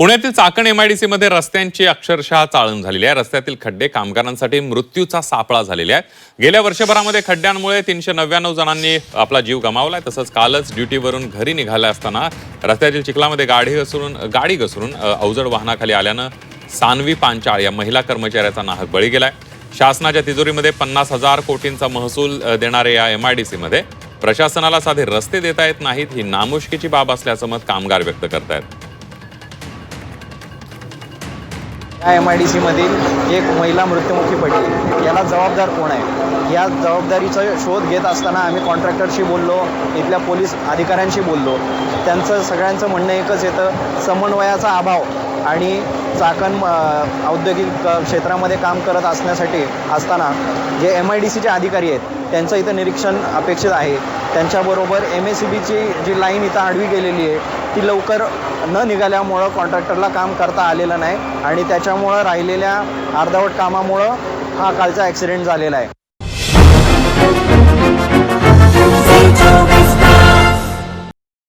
पुण्यातील चाकण MIDC मध्ये रस्त्यांची अक्षरशः चाळण झालेली आहे। रस्त्यातील खड्डे कामगारांसाठी मृत्यूचा सापळा झालेला आहे। गेल्या वर्षभरामध्ये खड्ड्यांमुळे 399 जणांनी आपला जीव गमावलाय। तसंच कालच ड्युटीवरून घरी निघाले असताना रस्त्यातील चिखलामध्ये गाडी घसरून अवजड वाहनाखाली आल्यानं सानवी पांचाळ या महिला कर्मचाऱ्याचा नाहक बळी गेलाय। शासनाच्या तिजोरीमध्ये 50,000 कोटींचा महसूल देणारे या MIDC मध्ये प्रशासनाला साधे रस्ते देता येत नाहीत ही नामुष्कीची बाब असल्याचं मत कामगार व्यक्त करतायत। या MIDC मधील एक महिला मृत्युमुखी पडली, याला जबाबदार कोण आहे? या जबाबदारीचा शोध घेत असताना आम्ही कॉन्ट्रॅक्टरशी बोललो, इथल्या पोलीस अधिकाऱ्यांशी बोललो। त्यांचं सगळ्यांचं म्हणणं एकच येतं, समन्वयाचा अभाव आणि चाकण औद्योगिक क्षेत्रामध्ये काम करत असताना जे MIDCचे अधिकारी आहेत त्यांचं इथं निरीक्षण अपेक्षित आहे। त्यांच्याबरोबर MSEBची जी लाईन इथं आडवी गेलेली आहे ती लवकर न निघाल्यामुळं कॉन्ट्रॅक्टरला काम करता आलेलं नाही आणि त्याच्यामुळं राहिलेल्या अर्धवट कामामुळं हा कालचा ॲक्सिडेंट झालेला आहे।